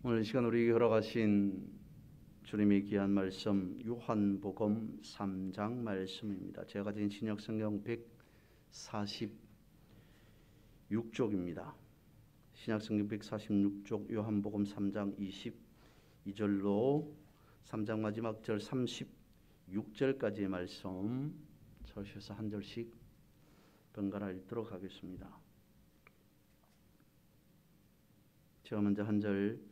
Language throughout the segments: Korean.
오늘 이 시간 우리에게 허락하신 주님의 귀한 말씀 요한복음 3장 말씀입니다. 제가 가진 신약성경 146쪽입니다. 신약성경 146쪽 요한복음 3장 22절로 3장 마지막 절 36절까지의 말씀 서셔서 한 절씩 번갈아 읽도록 하겠습니다. 제가 먼저 한 절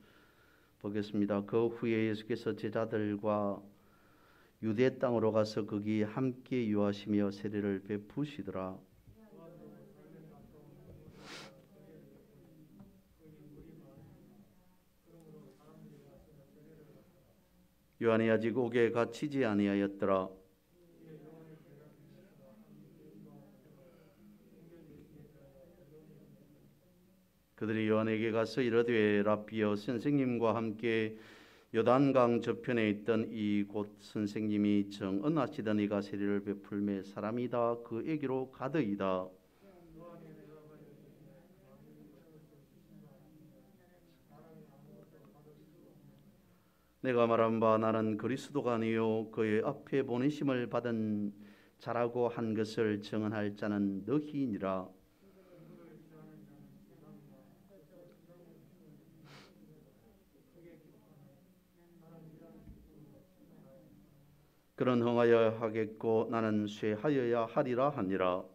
보겠습니다. 그 후에 예수께서 제자들과 유대 땅으로 가서 거기 함께 유하시며 세례를 베푸시더라. 요한이 아직 옥에 갇히지 아니하였더라. 그들이 요한에게 가서 이르되 라비여, 선생님과 함께 요단강 저편에 있던 이곳 선생님이 정언하시던 이가 세례를 베풀매 사람이다 그에게로 가더이다. 내가 말한 바 나는 그리스도가 아니요 그의 앞에 보내심을 받은 자라고 한 것을 정언할 자는 너희니라. 그는 흥하여 하겠고 나는 쇠하여야 하리라 하니라.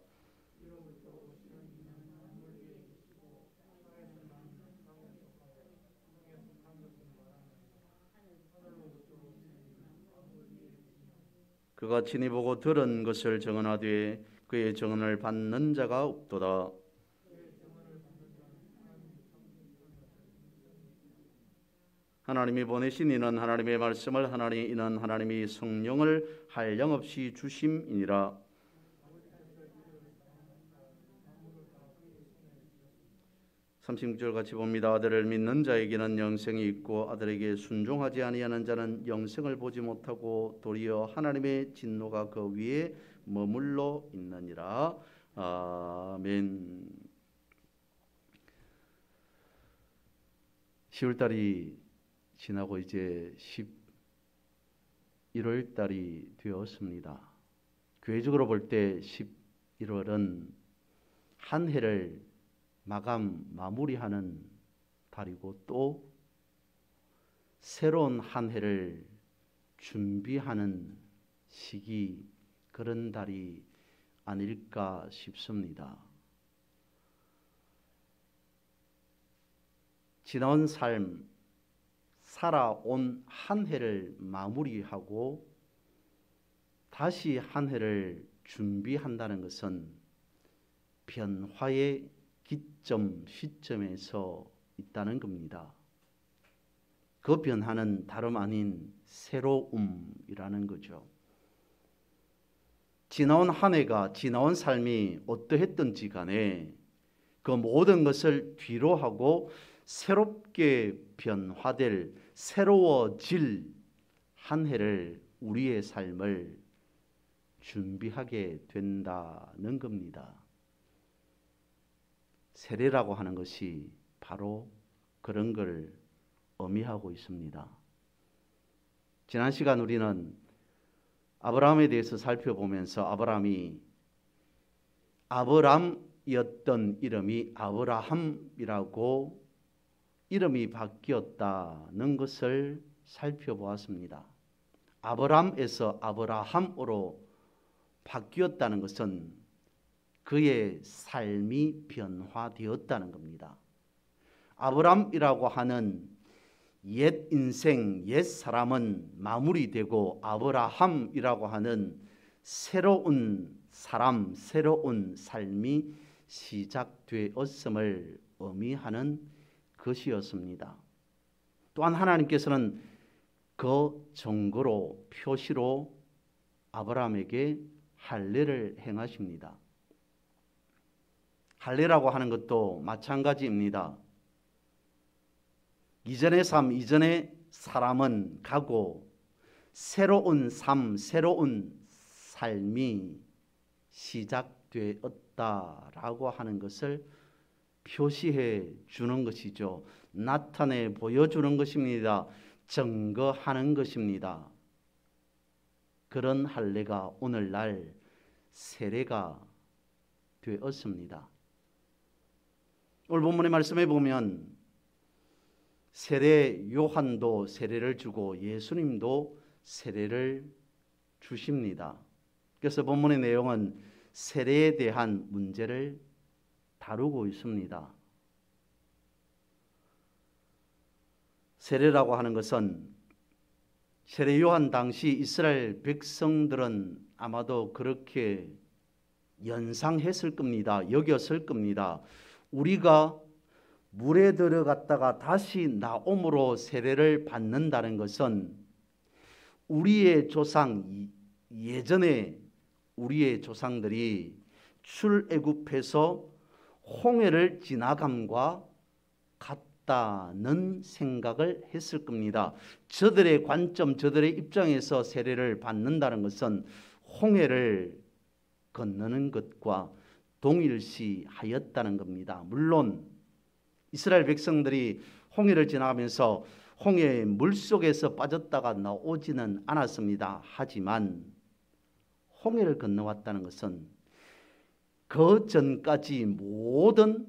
그가 친히 보고 들은 것을 정언하되 그의 정언을 받는 자가 없도다. 하나님이 보내신 이는 하나님의 말씀을 하나니 이는 하나님이 성령을 한량없이 주심이니라. (36절) 같이 봅니다. 아들을 믿는 자에게는 영생이 있고 아들에게 순종하지 아니하는 자는 영생을 보지 못하고 도리어 하나님의 진노가 그 위에 머물러 있느니라. 아멘. 10월달이 지나고 이제 11월달이 되었습니다. 교회적으로 볼 때 11월은 한 해를 마무리하는 달이고 또 새로운 한 해를 준비하는 시기, 그런 달이 아닐까 싶습니다. 지나온 삶, 살아온 한 해를 마무리하고 다시 한 해를 준비한다는 것은 변화의 시점에서 있다는 겁니다. 그 변화는 다름 아닌 새로움이라는 거죠. 지나온 한 해가, 지나온 삶이 어떠했든지 간에 그 모든 것을 뒤로 하고 새롭게 변화될, 새로워질 한 해를, 우리의 삶을 준비하게 된다는 겁니다. 세례라고 하는 것이 바로 그런 걸 의미하고 있습니다. 지난 시간 우리는 아브라함에 대해서 살펴보면서 아브람이었던 이름이 아브라함이라고 이름이 바뀌었다는 것을 살펴보았습니다. 아브람에서 아브라함으로 바뀌었다는 것은 그의 삶이 변화되었다는 겁니다. 아브람이라고 하는 옛 인생, 옛 사람은 마무리되고 아브라함이라고 하는 새로운 사람, 새로운 삶이 시작되었음을 의미하는 것이었습니다. 또한 하나님께서는 그 증거로, 표시로 아브라함에게 할례를 행하십니다. 할례라고 하는 것도 마찬가지입니다. 이전의 삶, 이전의 사람은 가고 새로운 삶, 새로운 삶이 시작되었다라고 하는 것을 표시해 주는 것이죠. 나타내 보여주는 것입니다. 증거하는 것입니다. 그런 할례가 오늘날 세례가 되었습니다. 오늘 본문의 말씀에 보면 세례 요한도 세례를 주고 예수님도 세례를 주십니다. 그래서 본문의 내용은 세례에 대한 문제를 다루고 있습니다. 세례라고 하는 것은 세례 요한 당시 이스라엘 백성들은 아마도 그렇게 연상했을 겁니다. 여겼을 겁니다. 우리가 물에 들어갔다가 다시 나옴으로 세례를 받는다는 것은 우리의 조상, 예전에 우리의 조상들이 출애굽해서 홍해를 지나감과 같다는 생각을 했을 겁니다. 저들의 관점, 저들의 입장에서 세례를 받는다는 것은 홍해를 건너는 것과 동일시하였다는 겁니다. 물론 이스라엘 백성들이 홍해를 지나가면서 홍해의 물속에서 빠졌다가 나오지는 않았습니다. 하지만 홍해를 건너왔다는 것은 그 전까지 모든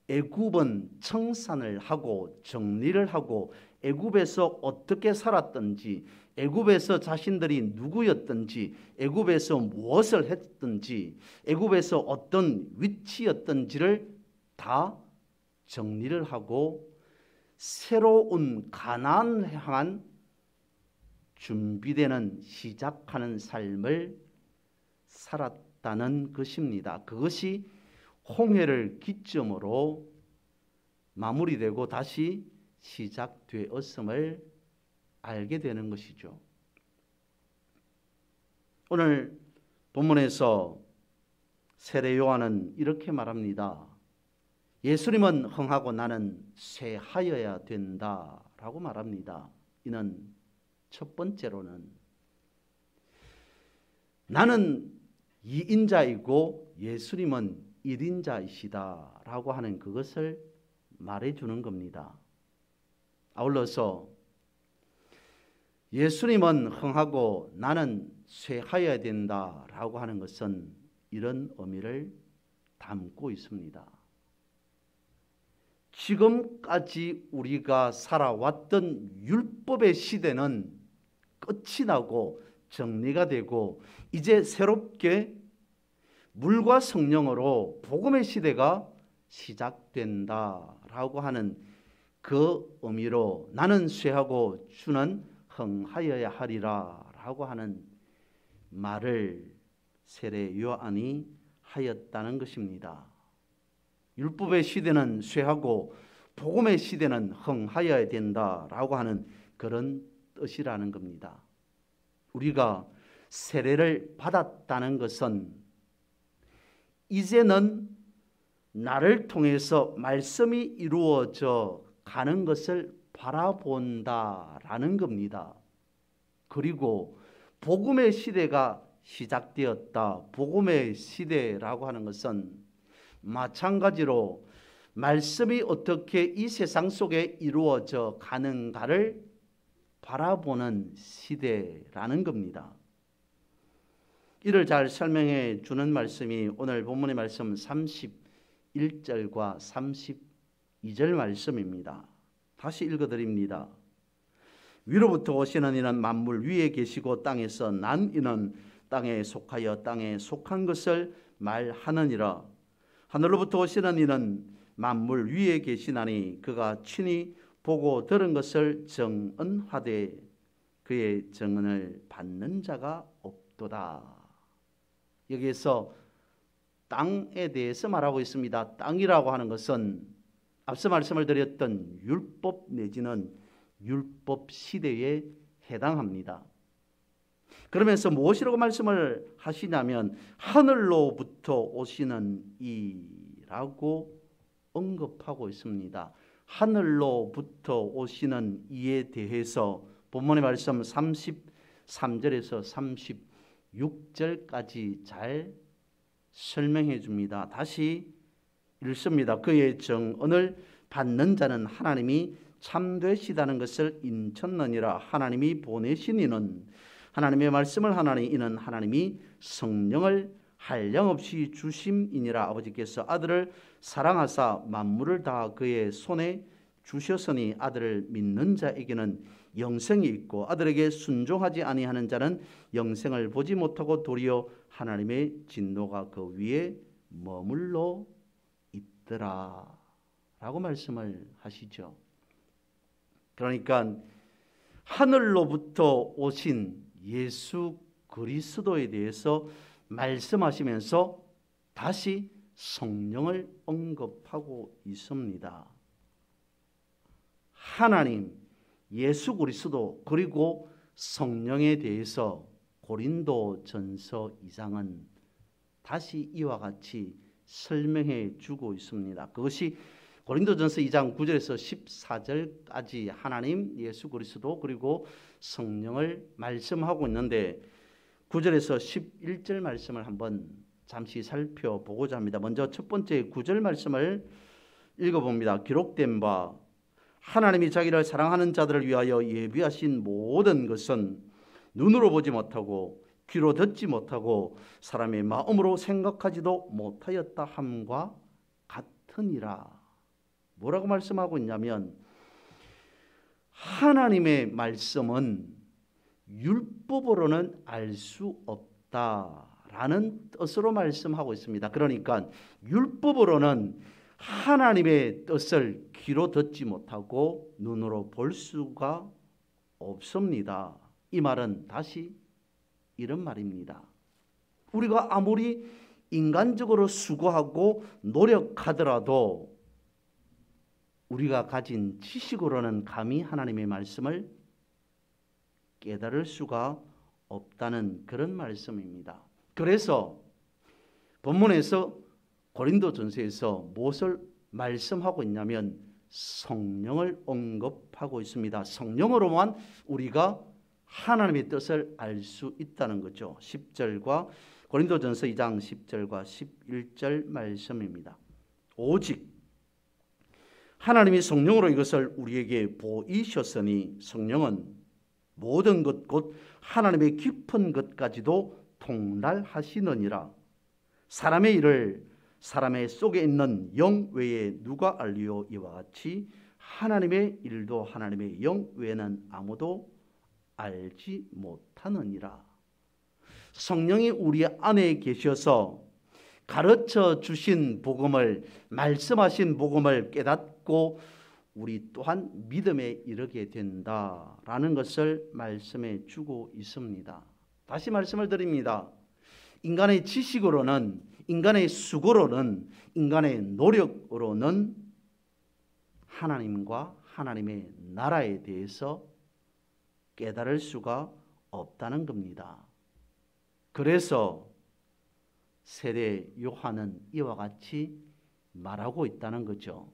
애굽은 청산을 하고 정리를 하고 애굽에서 어떻게 살았던지, 애굽에서 자신들이 누구였던지, 애굽에서 무엇을 했던지, 애굽에서 어떤 위치였던지를 다 정리를 하고 새로운 가나안을 향한 준비되는 시작하는 삶을 살았다는 것입니다. 그것이 홍해를 기점으로 마무리되고 다시 시작되었음을 알게 되는 것이죠. 오늘 본문에서 세례 요한은 이렇게 말합니다. 예수님은 흥하고 나는 쇠하여야 된다라고 말합니다. 이는 첫 번째로는 나는 2인자이고 예수님은 1인자이시다라고 하는 그것을 말해주는 겁니다. 아울러서 예수님은 흥하고 나는 쇠하여야 된다라고 하는 것은 이런 의미를 담고 있습니다. 지금까지 우리가 살아왔던 율법의 시대는 끝이 나고 정리가 되고 이제 새롭게 물과 성령으로 복음의 시대가 시작된다라고 하는 그 의미로 나는 쇠하고 주는 흥하여야 하리라 라고 하는 말을 세례 요한이 하였다는 것입니다. 율법의 시대는 쇠하고 복음의 시대는 흥하여야 된다라고 하는 그런 뜻이라는 겁니다. 우리가 세례를 받았다는 것은 이제는 나를 통해서 말씀이 이루어져 가는 것을 바라본다라는 겁니다. 그리고 복음의 시대가 시작되었다. 복음의 시대라고 하는 것은 마찬가지로 말씀이 어떻게 이 세상 속에 이루어져 가는가를 바라보는 시대라는 겁니다. 이를 잘 설명해 주는 말씀이 오늘 본문의 말씀 31절과 32절 말씀입니다. 다시 읽어드립니다. 위로부터 오시는 이는 만물 위에 계시고 땅에서 난 이는 땅에 속하여 땅에 속한 것을 말하느니라. 하늘로부터 오시는 이는 만물 위에 계시나니 그가 친히 보고 들은 것을 정언하되 그의 정언을 받는 자가 없도다. 여기에서 땅에 대해서 말하고 있습니다. 땅이라고 하는 것은 앞서 말씀을 드렸던 율법 내지는 율법 시대에 해당합니다. 그러면서 무엇이라고 말씀을 하시냐면 하늘로부터 오시는 이라고 언급하고 있습니다. 하늘로부터 오시는 이에 대해서 본문의 말씀 33절에서 36절까지 잘 설명해 줍니다. 다시 읽습니다. 그의 정언을 받는 자는 하나님이 참되시다는 것을 인쳤느니라. 하나님이 보내신 이는 하나님의 말씀을 하나니 이는 하나님이 성령을 한량없이 주심이니라. 아버지께서 아들을 사랑하사 만물을 다 그의 손에 주셨으니 아들을 믿는 자에게는 영생이 있고 아들에게 순종하지 아니하는 자는 영생을 보지 못하고 도리어 하나님의 진노가 그 위에 머물러 있더라 라고 말씀을 하시죠. 그러니까 하늘로부터 오신 예수 그리스도에 대해서 말씀하시면서 다시 성령을 언급하고 있습니다. 하나님, 예수 그리스도 그리고 성령에 대해서 고린도전서 2장은 다시 이와 같이 설명해 주고 있습니다. 그것이 고린도전서 2장 9절에서 14절까지 하나님, 예수 그리스도 그리고 성령을 말씀하고 있는데 9절에서 11절 말씀을 한번 잠시 살펴보고자 합니다. 먼저 첫 번째 9절 말씀을 읽어봅니다. 기록된 바 하나님이 자기를 사랑하는 자들을 위하여 예비하신 모든 것은 눈으로 보지 못하고 귀로 듣지 못하고 사람의 마음으로 생각하지도 못하였다 함과 같으니라. 뭐라고 말씀하고 있냐면 하나님의 말씀은 율법으로는 알 수 없다라는 뜻으로 말씀하고 있습니다. 그러니까 율법으로는 하나님의 뜻을 귀로 듣지 못하고 눈으로 볼 수가 없습니다. 이 말은 다시 이런 말입니다. 우리가 아무리 인간적으로 수고하고 노력하더라도 우리가 가진 지식으로는 감히 하나님의 말씀을 깨달을 수가 없다는 그런 말씀입니다. 그래서 본문에서 고린도전서에서 무엇을 말씀하고 있냐면 성령을 언급하고 있습니다. 성령으로만 우리가 하나님의 뜻을 알 수 있다는 거죠. 10절과 고린도전서 2장 10절과 11절 말씀입니다. 오직 하나님이 성령으로 이것을 우리에게 보이셨으니 성령은 모든 것 곧 하나님의 깊은 것까지도 통달하시느니라. 사람의 일을 사람의 속에 있는 영 외에 누가 알리요? 이와 같이 하나님의 일도 하나님의 영 외에는 아무도 알지 못하느니라. 성령이 우리 안에 계셔서 가르쳐 주신 복음을, 말씀하신 복음을 깨닫고 우리 또한 믿음에 이르게 된다라는 것을 말씀해 주고 있습니다. 다시 말씀을 드립니다. 인간의 지식으로는, 인간의 수고로는, 인간의 노력으로는 하나님과 하나님의 나라에 대해서 깨달을 수가 없다는 겁니다. 그래서 세례 요한은 이와 같이 말하고 있다는 거죠.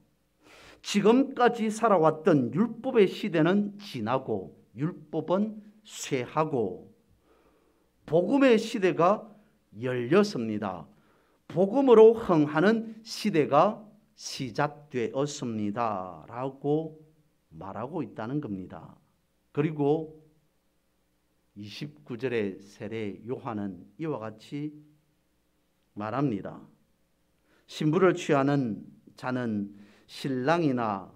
지금까지 살아왔던 율법의 시대는 지나고 율법은 쇠하고 복음의 시대가 열렸습니다. 복음으로 흥하는 시대가 시작되었습니다 라고 말하고 있다는 겁니다. 그리고 29절의 세례 요한은 이와 같이 말합니다. 신부를 취하는 자는 신랑이나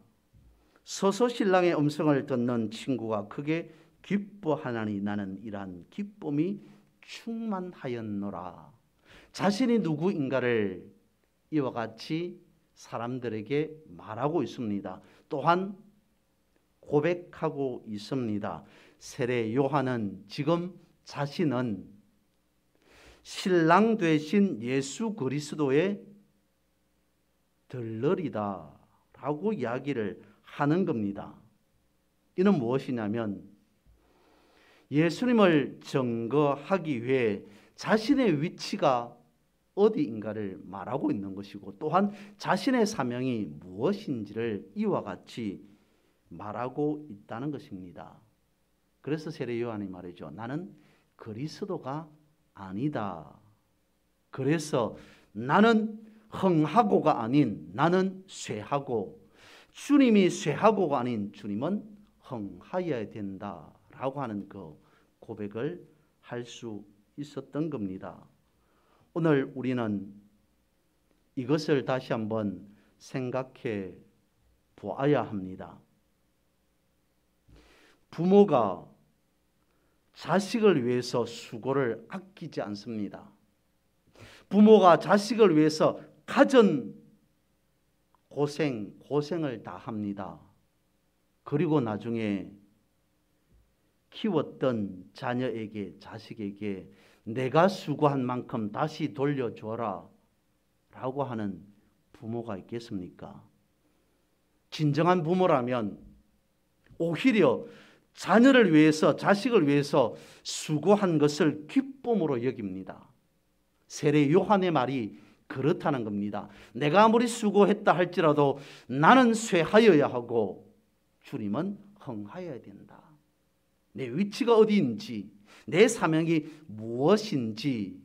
서서 신랑의 음성을 듣는 친구가 크게 기뻐하나니 나는 이러한 기쁨이 충만하였노라. 자신이 누구인가를 이와 같이 사람들에게 말하고 있습니다. 또한 고백하고 있습니다. 세례 요한은 지금 자신은 신랑 되신 예수 그리스도의 들러리다 라고 이야기를 하는 겁니다. 이는 무엇이냐면 예수님을 증거하기 위해 자신의 위치가 어디인가를 말하고 있는 것이고 또한 자신의 사명이 무엇인지를 이와 같이 말하고 있다는 것입니다. 그래서 세례 요한이 말이죠. 나는 그리스도가 아니다. 그래서 나는 흥하고가 아닌 나는 쇠하고, 주님이 쇠하고가 아닌 주님은 흥하여야 된다라고 하는 그 고백을 할 수 있었던 겁니다. 오늘 우리는 이것을 다시 한번 생각해 보아야 합니다. 부모가 자식을 위해서 수고를 아끼지 않습니다. 부모가 자식을 위해서 가진 고생을 다 합니다. 그리고 나중에 키웠던 자녀에게, 자식에게 내가 수고한 만큼 다시 돌려줘라 라고 하는 부모가 있겠습니까? 진정한 부모라면 오히려 자녀를 위해서, 자식을 위해서 수고한 것을 기쁨으로 여깁니다. 세례 요한의 말이 그렇다는 겁니다. 내가 아무리 수고했다 할지라도 나는 쇠하여야 하고 주님은 흥하여야 된다. 내 위치가 어디인지, 내 사명이 무엇인지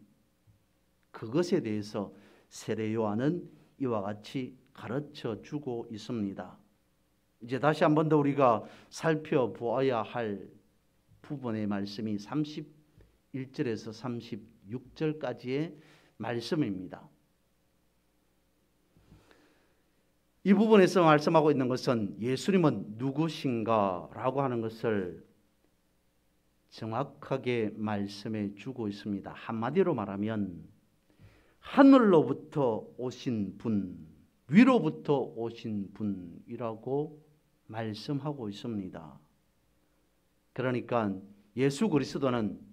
그것에 대해서 세례 요한은 이와 같이 가르쳐 주고 있습니다. 이제 다시 한 번 더 우리가 살펴보아야 할 부분의 말씀이 31절에서 36절까지의 말씀입니다. 이 부분에서 말씀하고 있는 것은 예수님은 누구신가 라고 하는 것을 정확하게 말씀해 주고 있습니다. 한마디로 말하면 하늘로부터 오신 분, 위로부터 오신 분이라고 말씀하고 있습니다. 그러니까 예수 그리스도는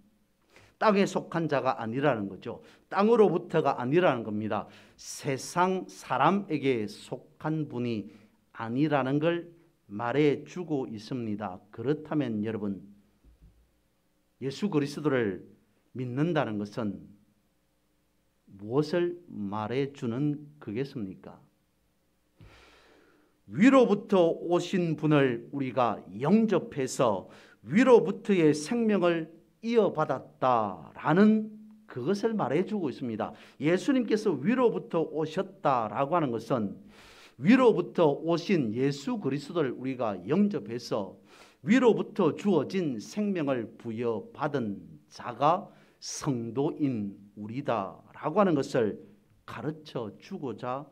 땅에 속한 자가 아니라는 거죠. 땅으로부터가 아니라는 겁니다. 세상 사람에게 속한 분이 아니라는 걸 말해주고 있습니다. 그렇다면 여러분, 예수 그리스도를 믿는다는 것은 무엇을 말해주는 거겠습니까? 위로부터 오신 분을 우리가 영접해서 위로부터의 생명을 이어받았다라는 그것을 말해주고 있습니다. 예수님께서 위로부터 오셨다라고 하는 것은 위로부터 오신 예수 그리스도를 우리가 영접해서 위로부터 주어진 생명을 부여받은 자가 성도인 우리다라고 하는 것을 가르쳐 주고자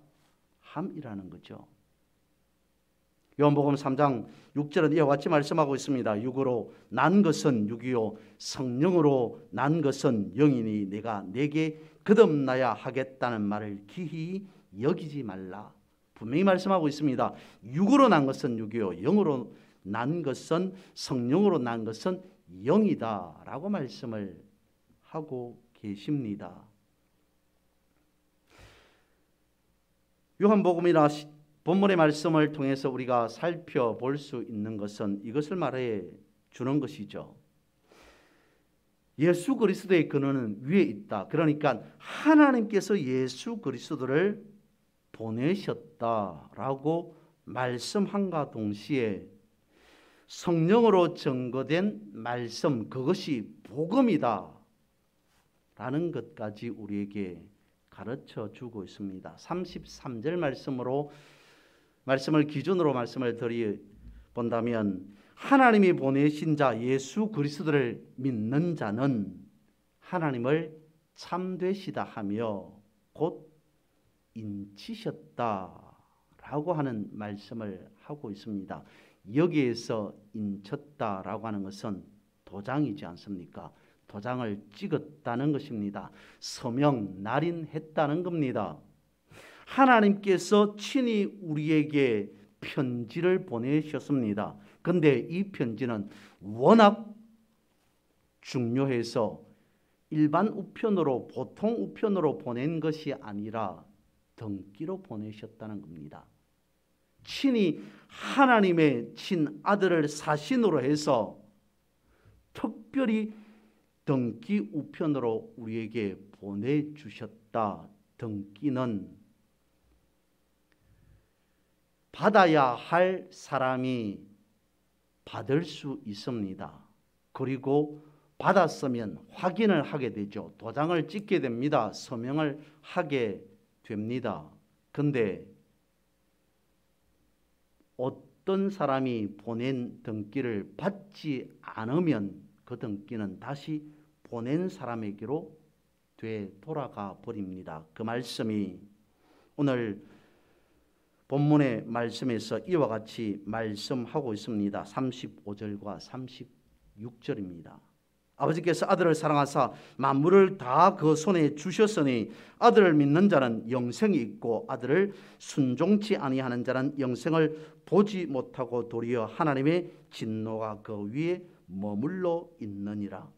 함이라는 거죠. 요한복음 3장 6절은 이와 같이 말씀하고 있습니다. 육으로 난 것은 육이요 성령으로 난 것은 영이니 내가 내게 거듭나야 하겠다는 말을 기히 여기지 말라. 분명히 말씀하고 있습니다. 육으로 난 것은 육이요 영으로 난 것은, 성령으로 난 것은 영이다 라고 말씀을 하고 계십니다. 요한복음이나 본문의 말씀을 통해서 우리가 살펴볼 수 있는 것은 이것을 말해 주는 것이죠. 예수 그리스도의 근원은 위에 있다. 그러니까 하나님께서 예수 그리스도를 보내셨다라고 말씀함과 동시에 성령으로 증거된 말씀, 그것이 복음이다 라는 것까지 우리에게 가르쳐 주고 있습니다. 33절 말씀을 기준으로 말씀을 본다면 하나님이 보내신 자 예수 그리스도를 믿는 자는 하나님을 참되시다 하며 곧 인치셨다라고 하는 말씀을 하고 있습니다. 여기에서 인쳤다라고 하는 것은 도장이지 않습니까? 도장을 찍었다는 것입니다. 서명 날인했다는 겁니다. 하나님께서 친히 우리에게 편지를 보내셨습니다. 그런데 이 편지는 워낙 중요해서 일반 우편으로, 보통 우편으로 보낸 것이 아니라 등기로 보내셨다는 겁니다. 친히 하나님의 친아들을 사신으로 해서 특별히 등기 우편으로 우리에게 보내주셨다. 등기는 받아야 할 사람이 받을 수 있습니다. 그리고 받았으면 확인을 하게 되죠. 도장을 찍게 됩니다. 서명을 하게 됩니다. 근데 어떤 사람이 보낸 등기를 받지 않으면 그 등기는 다시 보낸 사람에게로 되돌아가 버립니다. 그 말씀이 오늘 본문의 말씀에서 이와 같이 말씀하고 있습니다. 35절과 36절입니다. 아버지께서 아들을 사랑하사 만물을 다 그 손에 주셨으니 아들을 믿는 자는 영생이 있고 아들을 순종치 아니하는 자는 영생을 보지 못하고 도리어 하나님의 진노가 그 위에 머물러 있느니라.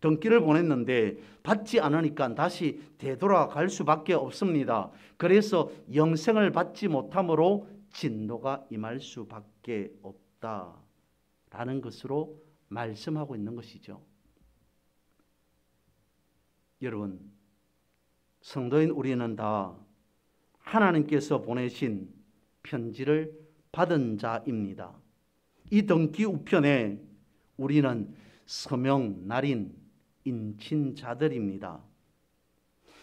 등기를 보냈는데 받지 않으니까 다시 되돌아갈 수밖에 없습니다. 그래서 영생을 받지 못함으로 진노가 임할 수밖에 없다라는 것으로 말씀하고 있는 것이죠. 여러분, 성도인 우리는 다 하나님께서 보내신 편지를 받은 자입니다. 이 등기 우편에 우리는 서명 날인 인친자들입니다.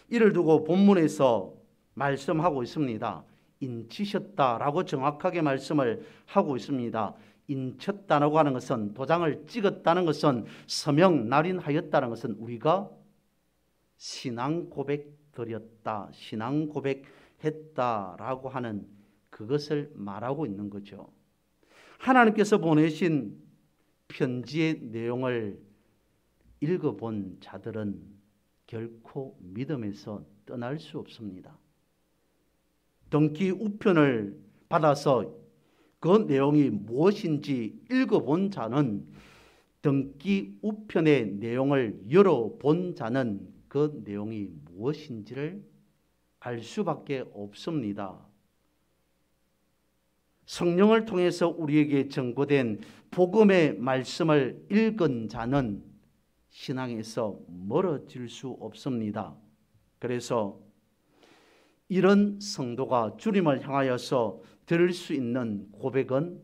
이를 두고 본문에서 말씀하고 있습니다. 인치셨다라고 정확하게 말씀을 하고 있습니다. 인쳤다라고 하는 것은, 도장을 찍었다는 것은, 서명 날인하였다는 것은 우리가 신앙 고백 드렸다, 신앙 고백했다라고 하는 그것을 말하고 있는 거죠. 하나님께서 보내신 편지의 내용을 읽어본 자들은 결코 믿음에서 떠날 수 없습니다. 등기 우편을 받아서 그 내용이 무엇인지 읽어본 자는, 등기 우편의 내용을 열어본 자는 그 내용이 무엇인지를 알 수밖에 없습니다. 성령을 통해서 우리에게 전거된 복음의 말씀을 읽은 자는 신앙에서 멀어질 수 없습니다. 그래서 이런 성도가 주님을 향하여서 들을 수 있는 고백은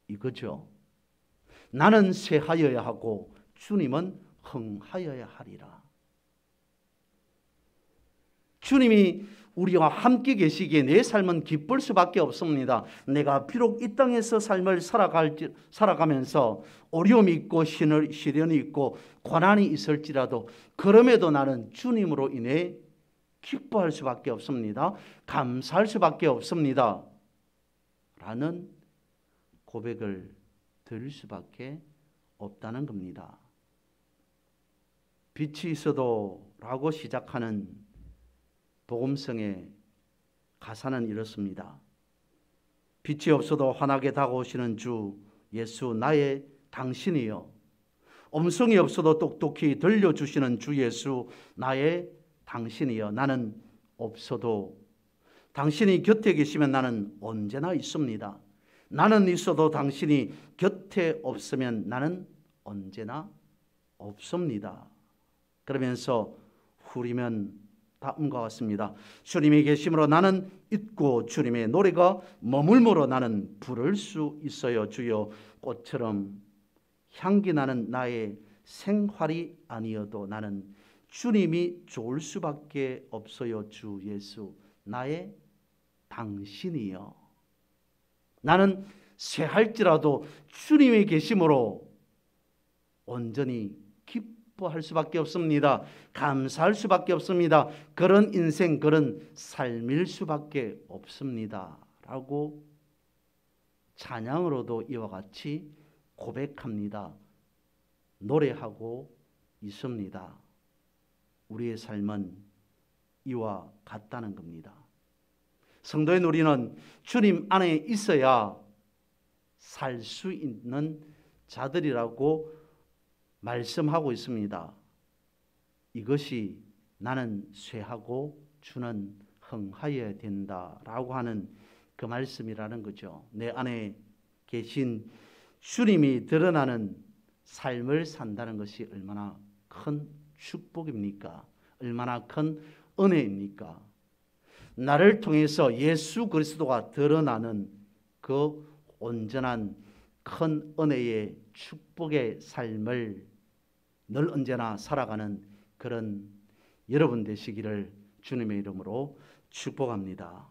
이거죠. 나는 쇠하여야 하고 주님은 흥하여야 하리라. 주님이 우리와 함께 계시기에 내 삶은 기쁠 수밖에 없습니다. 내가 비록 이 땅에서 삶을 살아가면서 어려움이 있고 시련이 있고 고난이 있을지라도 그럼에도 나는 주님으로 인해 기뻐할 수밖에 없습니다. 감사할 수밖에 없습니다. 라는 고백을 드릴 수밖에 없다는 겁니다. 빛이 있어도 라고 시작하는 복음성의 가사는 이렇습니다. 빛이 없어도 환하게 다가오시는 주 예수 나의 당신이여, 음성이 없어도 똑똑히 들려주시는 주 예수 나의 당신이여, 나는 없어도 당신이 곁에 계시면 나는 언제나 있습니다. 나는 있어도 당신이 곁에 없으면 나는 언제나 없습니다. 그러면서 후리면 다음과 같습니다. 주님이 계심으로 나는 있고 주님의 노래가 머물므로 나는 부를 수 있어요. 주여, 꽃처럼 향기 나는 나의 생활이 아니어도 나는 주님이 좋을 수밖에 없어요. 주 예수 나의 당신이여, 나는 쇠할지라도 주님이 계심으로 온전히 기뻐할 수밖에 없습니다. 감사할 수밖에 없습니다. 그런 인생, 그런 삶일 수밖에 없습니다. 라고 찬양으로도 이와 같이 고백합니다. 노래하고 있습니다. 우리의 삶은 이와 같다는 겁니다. 성도인 우리는 주님 안에 있어야 살 수 있는 자들이라고 말씀하고 있습니다. 이것이 나는 쇠하고 주는 흥하여야 된다라고 하는 그 말씀이라는 거죠. 내 안에 계신 주님이 드러나는 삶을 산다는 것이 얼마나 큰 축복입니까? 얼마나 큰 은혜입니까? 나를 통해서 예수 그리스도가 드러나는 그 온전한 큰 은혜의 축복의 삶을 늘 언제나 살아가는 그런 여러분 되시기를 주님의 이름으로 축복합니다.